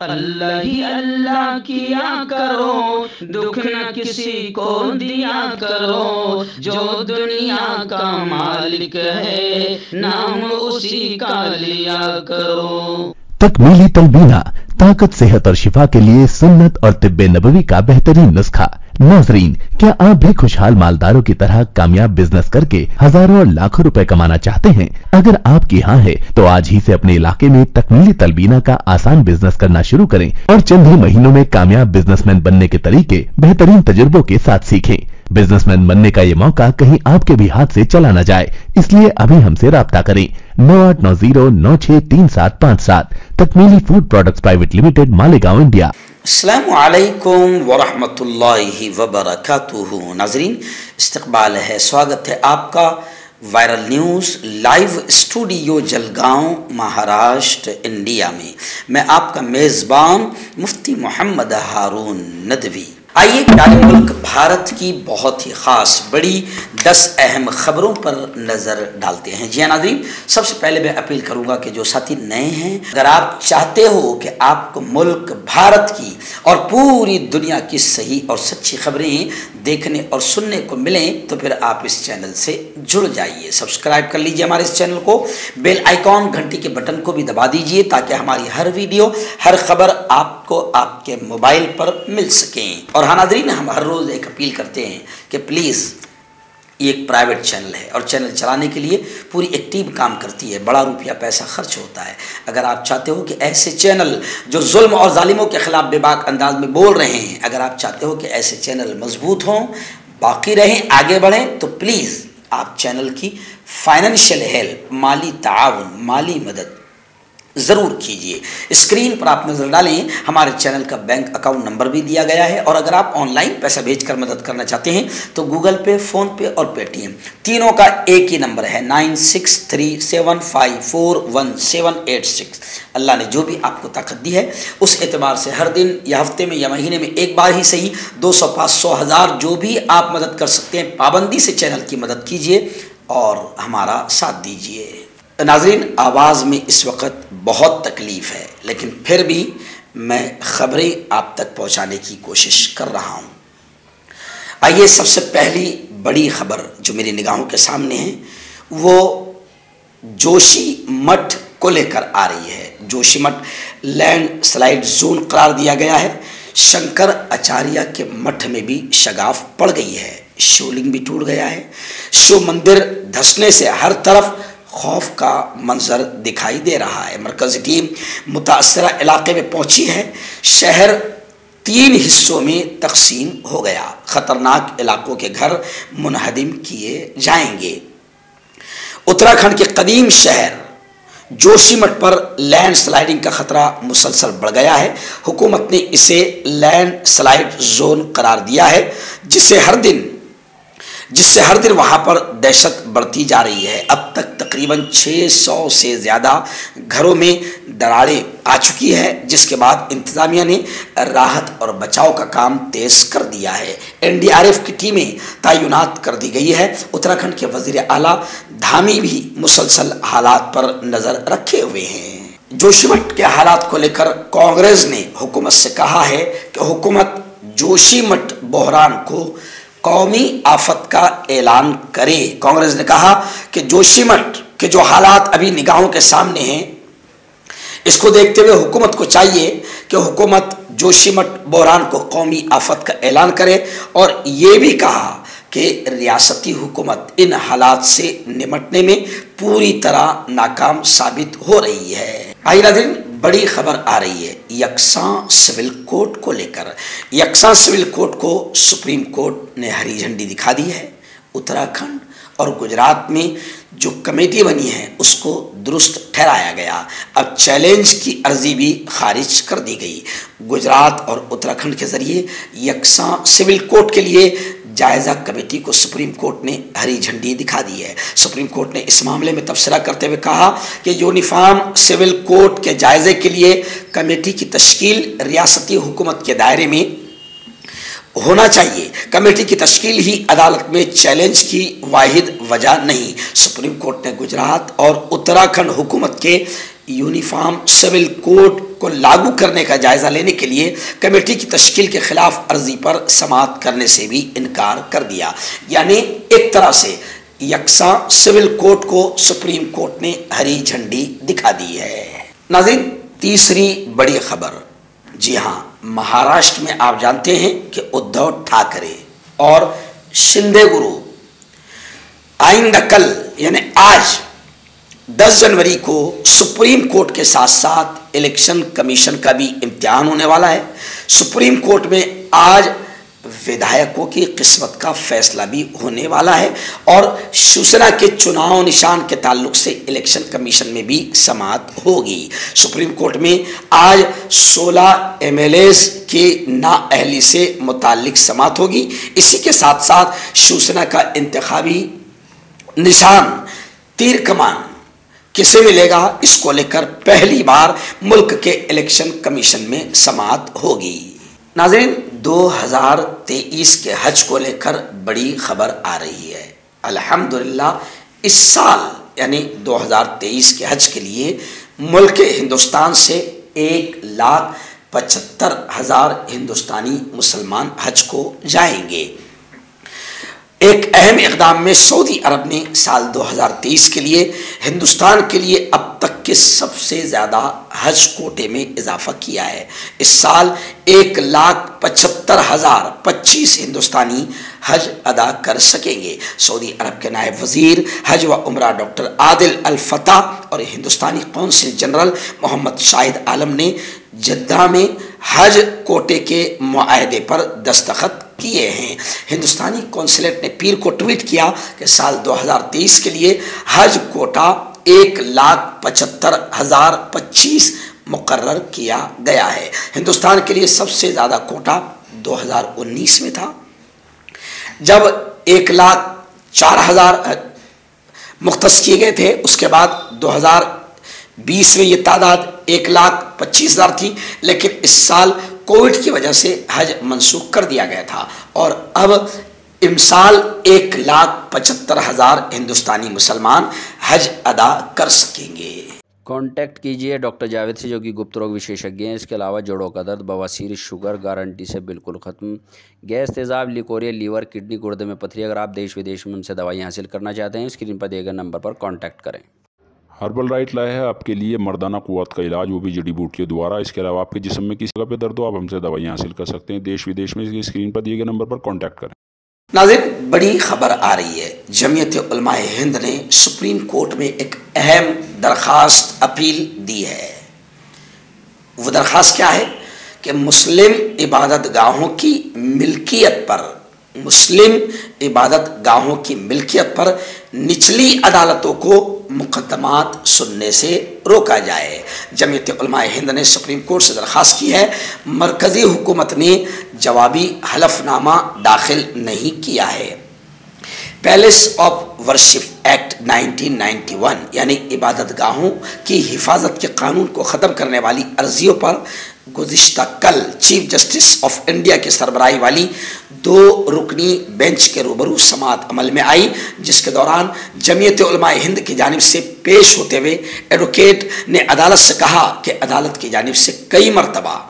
अल्लाह ही अल्लाह किया करो, दुख न किसी को दिया करो, जो दुनिया का मालिक है नाम उसी का लिया करो। तकमीली तलबीना ताकत, सेहत और शिफा के लिए सुन्नत और तिब्बे नबवी का बेहतरीन नुस्खा। नाजरीन, क्या आप भी खुशहाल मालदारों की तरह कामयाब बिजनेस करके हजारों और लाखों रुपए कमाना चाहते हैं? अगर आपकी हाँ है तो आज ही से अपने इलाके में तकमीली तलबीना का आसान बिजनेस करना शुरू करें और चंद ही महीनों में कामयाब बिजनेसमैन बनने के तरीके बेहतरीन तजुर्बों के साथ सीखें। बिजनेसमैन बनने का ये मौका कहीं आपके भी हाथ से चला न जाए, इसलिए अभी हमसे राब्ता करें 9890963757। Takmili food products private limited, Malegaon, India. अस्सलामु अलैकुम वरहमतुल्लाहि वबरकातुहू। नाजरीन, इस्तकबाल है, स्वागत है आपका viral news live studio Jalgaon, Maharashtra, India में। मैं आपका मेज़बान मुफ्ती मोहम्मद हारून नदवी। आइए प्यारे मुल्क भारत की बहुत ही ख़ास बड़ी 10 अहम ख़बरों पर नज़र डालते हैं। जी हाँ नाज़रीन, सबसे पहले मैं अपील करूँगा कि जो साथी नए हैं, अगर आप चाहते हो कि आपको मुल्क भारत की और पूरी दुनिया की सही और सच्ची खबरें देखने और सुनने को मिलें तो फिर आप इस चैनल से जुड़ जाइए। सब्सक्राइब कर लीजिए हमारे इस चैनल को, बेल आइकॉन घंटी के बटन को भी दबा दीजिए ताकि हमारी हर वीडियो, हर खबर आपको आपके मोबाइल पर मिल सकें। और हाँ नाज़रीन, हम हर रोज़ एक अपील करते हैं कि प्लीज़, ये एक प्राइवेट चैनल है और चैनल चलाने के लिए पूरी एक टीम काम करती है, बड़ा रुपया पैसा खर्च होता है। अगर आप चाहते हो कि ऐसे चैनल जो जुल्म और जालिमों के ख़िलाफ़ बेबाक अंदाज में बोल रहे हैं, अगर आप चाहते हो कि ऐसे चैनल मजबूत हों, बाकी रहें, आगे बढ़ें, तो प्लीज़ आप चैनल की फाइनेंशियल हेल्प, माली ताआवुन, माली मदद ज़रूर कीजिए। स्क्रीन पर आप नज़र डालें, हमारे चैनल का बैंक अकाउंट नंबर भी दिया गया है। और अगर आप ऑनलाइन पैसा भेजकर मदद करना चाहते हैं तो गूगल पे, फ़ोन पे और पेटीएम तीनों का एक ही नंबर है 9637541786। अल्लाह ने जो भी आपको ताकत दी है उस एतबार से हर दिन या हफ्ते में या महीने में एक बार ही सही 200, 500, 1000 जो भी आप मदद कर सकते हैं, पाबंदी से चैनल की मदद कीजिए और हमारा साथ दीजिए। नाज़रीन, आवाज़ में इस वक्त बहुत तकलीफ़ है, लेकिन फिर भी मैं ख़बरें आप तक पहुंचाने की कोशिश कर रहा हूं। आइए, सबसे पहली बड़ी ख़बर जो मेरी निगाहों के सामने है वो जोशीमठ को लेकर आ रही है। जोशीमठ लैंड स्लाइड जोन करार दिया गया है। शंकर आचार्य के मठ में भी शगाफ पड़ गई है, शिवलिंग भी टूट गया है। शिव मंदिर धंसने से हर तरफ खौफ का मंजर दिखाई दे रहा है। मरकज़ी टीम मुतासरा इलाके में पहुंची है। शहर 3 हिस्सों में तकसीम हो गया। ख़तरनाक इलाकों के घर मुनहदिम किए जाएंगे। उत्तराखंड के कदीम शहर जोशीमठ पर लैंड स्लाइडिंग का ख़तरा मुसलसल बढ़ गया है। हुकूमत ने इसे लैंड स्लाइड जोन करार दिया है, जिससे हर दिन वहाँ पर दहशत बढ़ती जा रही है। अब तक तकरीबन 600 से ज़्यादा घरों में दरारें आ चुकी है, जिसके बाद इंतज़ामिया ने राहत और बचाव का काम तेज़ कर दिया है। NDRF की टीमें तैनात कर दी गई है। उत्तराखंड के वज़ीर आला धामी भी मुसलसल हालात पर नज़र रखे हुए हैं। जोशीमठ के हालात को लेकर कांग्रेस ने हुकूमत से कहा है कि हुकूमत जोशीमठ बहरान को कौमी आफत का ऐलान करे। कांग्रेस ने कहा कि जोशीमठ के जो हालात अभी निगाहों के सामने हैं, इसको देखते हुए हुकूमत को चाहिए कि हुकूमत जोशीमठ बहरान को कौमी आफत का ऐलान करे और ये भी कहा कि रियासती हुकूमत इन हालात से निपटने में पूरी तरह नाकाम साबित हो रही है। आइए नाज़रीन, बड़ी खबर आ रही है यकसां सिविल कोड को लेकर। यकसां सिविल कोड को सुप्रीम कोर्ट ने हरी झंडी दिखा दी है। उत्तराखंड और गुजरात में जो कमेटी बनी है उसको दुरुस्त ठहराया गया। अब चैलेंज की अर्जी भी खारिज कर दी गई। गुजरात और उत्तराखंड के ज़रिए यकसां सिविल कोड के लिए जायज़ा कमेटी को सुप्रीम कोर्ट ने हरी झंडी दिखा दी है। सुप्रीम कोर्ट ने इस मामले में तबसरा करते हुए कहा कि यूनिफॉर्म सिविल कोड के जायज़े के लिए कमेटी की तश्कील रियासती हुकूमत के दायरे में होना चाहिए। कमेटी की तश्कील ही अदालत में चैलेंज की वाहिद वजह नहीं। सुप्रीम कोर्ट ने गुजरात और उत्तराखंड हुकूमत के यूनिफॉर्म सिविल कोड को लागू करने का जायजा लेने के लिए कमेटी की तश्कील के खिलाफ अर्जी पर समाअत करने से भी इनकार कर दिया। यानी एक तरह से यकसा सिविल कोर्ट को सुप्रीम कोर्ट ने हरी झंडी दिखा दी है। नाज़रीन, तीसरी बड़ी खबर, जी हाँ, महाराष्ट्र में आप जानते हैं कि उद्धव ठाकरे और शिंदे गुरु आइंदा कल यानी आज 10 जनवरी को सुप्रीम कोर्ट के साथ साथ इलेक्शन कमीशन का भी इम्तिहान होने वाला है। सुप्रीम कोर्ट में आज विधायकों की किस्मत का फैसला भी होने वाला है और शिवसेना के चुनाव निशान के ताल्लुक से इलेक्शन कमीशन में भी समाअत होगी। सुप्रीम कोर्ट में आज 16 एमएलएस की नाअहली से मुताल्लिक समाअत होगी। इसी के साथ साथ शिवसेना का इंतखाबी निशान तीर कमान किसे मिलेगा, इसको लेकर पहली बार मुल्क के इलेक्शन कमीशन में समाअत होगी। नाज़रीन, 2023 के हज को लेकर बड़ी खबर आ रही है। अल्हम्दुलिल्लाह, इस साल यानी 2023 के हज के लिए मुल्क हिंदुस्तान से 1,75,000 हिंदुस्तानी मुसलमान हज को जाएंगे। एक अहम इक़दाम में सऊदी अरब ने साल 2023 के लिए हिंदुस्तान के लिए अब तक के सबसे ज़्यादा हज कोटे में इजाफा किया है। इस साल 1,75,025 हिंदुस्तानी हज अदा कर सकेंगे। सऊदी अरब के नायब वज़ीर हज व उम्रा डॉक्टर आदिल अल फताह और हिंदुस्तानी कौंसिल जनरल मोहम्मद शाहिद आलम ने जद्दा में हज कोटे के मुआहदे पर दस्तखत किए हैं। हिंदुस्तानी कौंसलेट ने पीर को ट्वीट किया कि साल 2023 के लिए हज कोटा 1,75,025 मुकर्रर किया गया है। हिंदुस्तान के लिए सबसे ज़्यादा कोटा 2019 में था, जब 1,04,000 मुख्तस किए गए थे। उसके बाद 2020 में ये तादाद 1,25,000 थी, लेकिन इस साल कोविड की वजह से हज मंसूख कर दिया गया था और अब इमसाल 1,75,000 हिंदुस्तानी मुसलमान हज अदा कर सकेंगे। कांटेक्ट कीजिए डॉक्टर जावेद से, जो कि गुप्त रोग विशेषज्ञ हैं। इसके अलावा जोड़ों का दर्द, बवासीर, शुगर गारंटी से बिल्कुल ख़त्म, गैस, तेज़ाब, लिकोरिया, लीवर, किडनी, गुर्दे में पथरी। अगर आप देश विदेश में उनसे दवाई हासिल करना चाहते हैं, स्क्रीन पर दिए गए नंबर पर कॉन्टैक्ट करें। हर्बल राइट लाया है आपके लिए मर्दाना कुव्वत का इलाज, वो भी जड़ी बूटियों द्वारा। इसके अलावा आपके जिस्म में किसी जगह पे दर्द हो, आप हमसे दवाई हासिल कर सकते हैं देश विदेश में। इसकी स्क्रीन पर दिए गए नंबर पर कॉन्टैक्ट करें। नाज़रीन, बड़ी खबर आ रही है। जमीयत उलमाए हिंद ने सुप्रीम कोर्ट में एक अहम दरख्वास्त अपील दी है। वो दरख्वास्त क्या है कि मुस्लिम इबादत गाहों की मिल्कियत पर निचली अदालतों को मुकदमात सुनने से रोका जाए। जमीयत उलमाए हिंद ने सुप्रीम कोर्ट से दरख्वास्त की है। मरकज़ी हुकूमत ने जवाबी हलफनामा दाखिल नहीं किया है। पैलेस ऑफ वर्शिप एक्ट 1991 यानी इबादत गाहों की हिफाजत के कानून को ख़त्म करने वाली अर्जियों पर गुज़िश्ता कल चीफ जस्टिस ऑफ इंडिया की सरबराही वाली 2 रुकनी बेंच के रूबरू समाअत अमल में आई, जिसके दौरान जमीयत उलमाए हिंद की जानिब से पेश होते हुए एडवोकेट ने अदालत से कहा कि अदालत की जानिब से कई मरतबा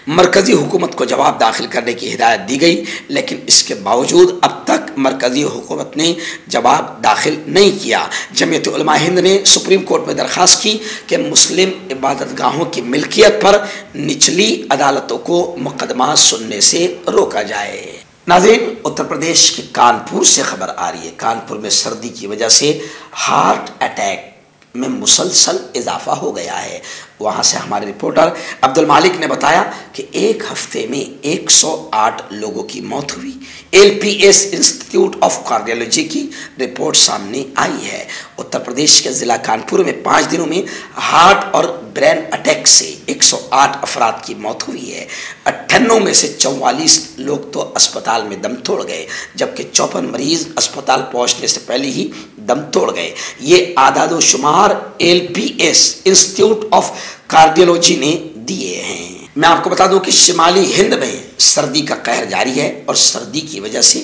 मरकज़ी हुकूमत को जवाब दाखिल करने की हिदायत दी गई, लेकिन इसके बावजूद अब तक मरकज़ी हुकूमत ने जवाब दाखिल नहीं किया। जमीयत उलमा हिंद ने सुप्रीम कोर्ट में दरख्वास्त की कि मुस्लिम इबादत गाहों की मिल्कियत पर निचली अदालतों को मुकदमा सुनने से रोका जाए। नाज़रीन, उत्तर प्रदेश के कानपुर से खबर आ रही है। कानपुर में सर्दी की वजह से हार्ट अटैक में मुसलसल इजाफा हो गया है। वहाँ से हमारे रिपोर्टर अब्दुल मालिक ने बताया कि एक हफ्ते में 108 लोगों की मौत हुई। एलपीएस इंस्टीट्यूट ऑफ कार्डियोलॉजी की रिपोर्ट सामने आई है। उत्तर प्रदेश के ज़िला कानपुर में 5 दिनों में हार्ट और ब्रेन अटैक से 108 अफराद की मौत हुई है। 98 में से 44 लोग तो अस्पताल में दम तोड़ गए, जबकि 54 मरीज अस्पताल पहुंचने से पहले ही दम तोड़ गए। ये आदादो शुमार एलपीएस इंस्टीट्यूट ऑफ कार्डियोलॉजी ने दिए हैं। मैं आपको बता दूं कि शिमाली हिंद में सर्दी का कहर जारी है और सर्दी की वजह से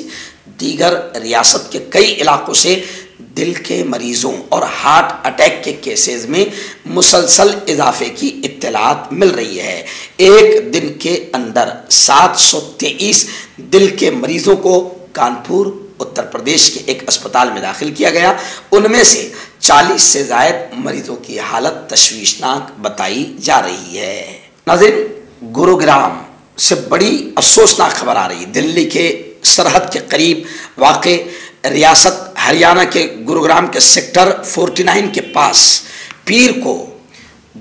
दीगर रियासत के कई इलाकों से दिल के मरीजों और हार्ट अटैक के केसेस में मुसलसल इजाफे की इत्तलात मिल रही है। एक दिन के अंदर 723 दिल के मरीजों को कानपुर उत्तर प्रदेश के एक अस्पताल में दाखिल किया गया। उनमें से 40 से ज़ायद मरीजों की हालत तशवीशनाक बताई जा रही है। नाज़रीन, गुरुग्राम से बड़ी अफसोसनाक खबर आ रही है। दिल्ली के सरहद के करीब वाक़े रियासत हरियाणा के गुरुग्राम के सेक्टर 49 के पास पीर को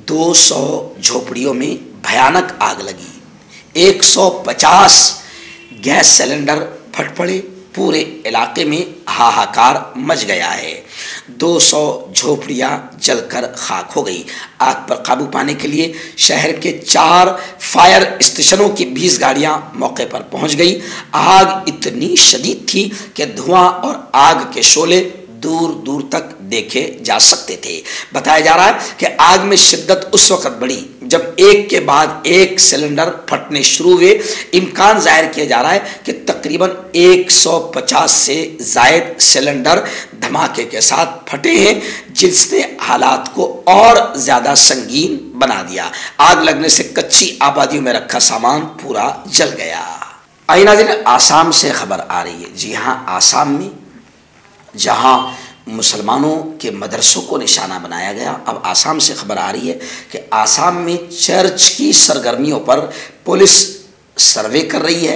200 झोपड़ियों में भयानक आग लगी। 150 गैस सिलेंडर फट पड़े। पूरे इलाके में हाहाकार मच गया है। 200 झोपड़ियाँ जलकर खाक हो गई। आग पर काबू पाने के लिए शहर के 4 फायर स्टेशनों की 20 गाड़ियाँ मौके पर पहुँच गई। आग इतनी शदीद थी कि धुआं और आग के शोले दूर दूर तक देखे जा सकते थे। बताया जा रहा है कि आग में शिद्दत उस वक्त बढ़ी जब एक के बाद एक सिलेंडर फटने शुरू हुए। इम्कान जाहिर किया जा रहा है कि तकरीबन 150 से ज़ायद सिलेंडर धमाके के साथ फटे हैं, जिसने हालात को और ज़्यादा संगीन बना दिया। आग लगने से कच्ची आबादियों में रखा सामान पूरा जल गया। आइए नाज़रीन, आसाम से खबर आ रही है। जी हाँ, आसाम में जहां मुसलमानों के मदरसों को निशाना बनाया गया, अब आसाम से खबर आ रही है कि आसाम में चर्च की सरगर्मियों पर पुलिस सर्वे कर रही है,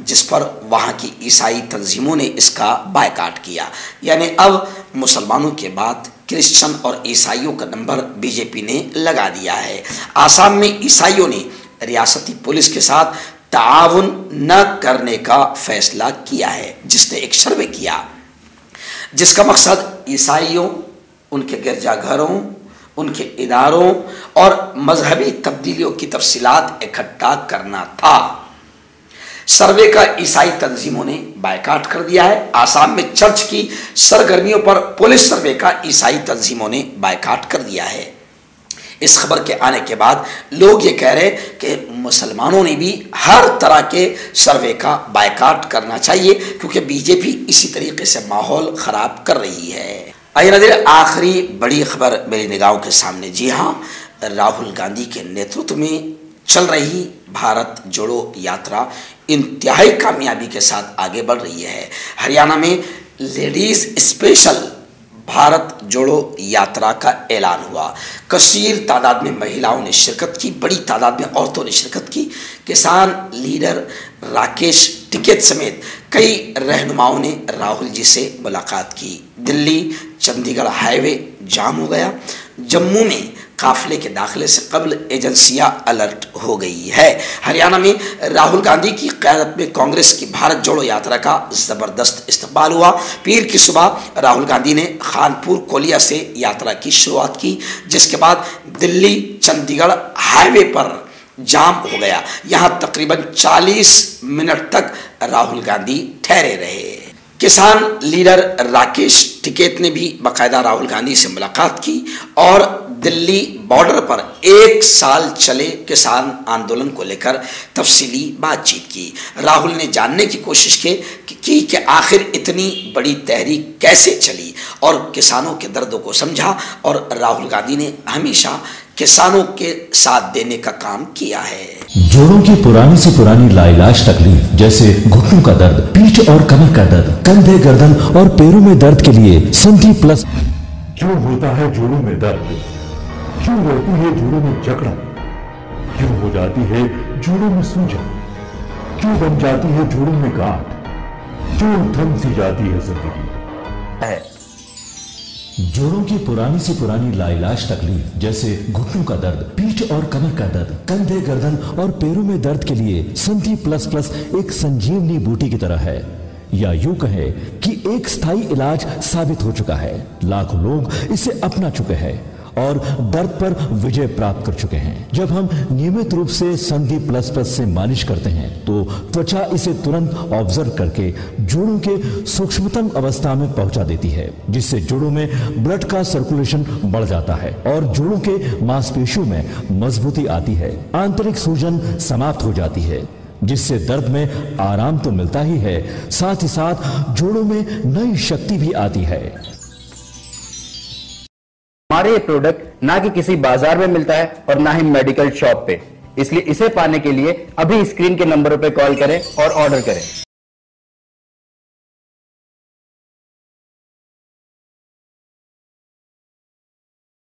जिस पर वहां की ईसाई तंजीमों ने इसका बायकाट किया। यानी अब मुसलमानों के बाद क्रिश्चियन और ईसाइयों का नंबर बीजेपी ने लगा दिया है। आसाम में ईसाइयों ने रियासती पुलिस के साथ ताउन न करने का फैसला किया है, जिसने एक सर्वे किया जिसका मकसद ईसाइयों, उनके गिरजाघरों, उनके इदारों और मजहबी तब्दीलियों की तफसीलात इकट्ठा करना था। सर्वे का ईसाई तंजीमों ने बायकाट कर दिया है। आसाम में चर्च की सरगर्मियों पर पुलिस सर्वे का ईसाई तंजीमों ने बायकाट कर दिया है। इस खबर के आने के बाद लोग ये कह रहे हैं कि मुसलमानों ने भी हर तरह के सर्वे का बायकाट करना चाहिए, क्योंकि बीजेपी इसी तरीके से माहौल ख़राब कर रही है। आइए नज़र, आखिरी बड़ी खबर मेरी निगाहों के सामने। जी हाँ, राहुल गांधी के नेतृत्व में चल रही भारत जोड़ो यात्रा इंतहाई कामयाबी के साथ आगे बढ़ रही है। हरियाणा में लेडीज़ स्पेशल भारत जोड़ो यात्रा का ऐलान हुआ। कसीर तादाद में महिलाओं ने शिरकत की, बड़ी तादाद में औरतों ने शिरकत की। किसान लीडर राकेश टिकैत समेत कई रहनुमाओं ने राहुल जी से मुलाकात की। दिल्ली चंडीगढ़ हाईवे जाम हो गया। जम्मू में काफिले के दाखिले से कबल एजेंसियां अलर्ट हो गई है। हरियाणा में राहुल गांधी की क़यादत में कांग्रेस की भारत जोड़ो यात्रा का ज़बरदस्त इस्तकबाल हुआ। पीर की सुबह राहुल गांधी ने खानपुर कोलिया से यात्रा की शुरुआत की, जिसके बाद दिल्ली चंडीगढ़ हाईवे पर जाम हो गया। यहां तकरीबन 40 मिनट तक राहुल गांधी ठहरे रहे। किसान लीडर राकेश टिकैत ने भी बाकायदा राहुल गांधी से मुलाकात की और दिल्ली बॉर्डर पर 1 साल चले किसान आंदोलन को लेकर तफसीली बातचीत की। राहुल ने जानने की कोशिश की कि आखिर इतनी बड़ी तहरीक कैसे चली और किसानों के दर्दों को समझा, और राहुल गांधी ने हमेशा किसानों के साथ देने का काम किया है। जोड़ों की पुरानी से पुरानी लाइलाज तकलीफ जैसे घुटनों का दर्द, पीठ और कमर का दर्द, कंधे, गर्दन और पैरों में दर्द के लिए संधि प्लस। क्यों होता है जोड़ों में दर्द? क्यों रहती है जोड़ों में जकड़न? क्यों हो जाती है जोड़ों में सूजन? क्यों बन जाती है जोड़ों में गांठ? क्यों थम सी जाती है जिंदगी? जोड़ों की पुरानी से पुरानी लाइलाज तकलीफ जैसे घुटनों का दर्द, पीठ और कमर का दर्द, कंधे, गर्दन और पैरों में दर्द के लिए संधि प्लस प्लस एक संजीवनी बूटी की तरह है, या यूं कहे कि एक स्थायी इलाज साबित हो चुका है। लाखों लोग इसे अपना चुके हैं और दर्द पर विजय प्राप्त कर चुके हैं। जब हम नियमित रूप से संधि प्लस प्लस से मालिश करते हैं तो त्वचा इसे तुरंत ऑब्जर्व करके जोड़ों के सूक्ष्मतम अवस्था में पहुंचा देती है, जिससे जोड़ों में ब्लड का सर्कुलेशन बढ़ जाता है और जोड़ों के मांसपेशियों में मजबूती आती है। आंतरिक सूजन समाप्त हो जाती है, जिससे दर्द में आराम तो मिलता ही है, साथ ही साथ जोड़ों में नई शक्ति भी आती है। हमारे ये प्रोडक्ट ना कि किसी बाजार में मिलता है और ना ही मेडिकल शॉप पे, इसलिए इसे पाने के लिए अभी स्क्रीन के नंबरों पे कॉल करें और ऑर्डर करें।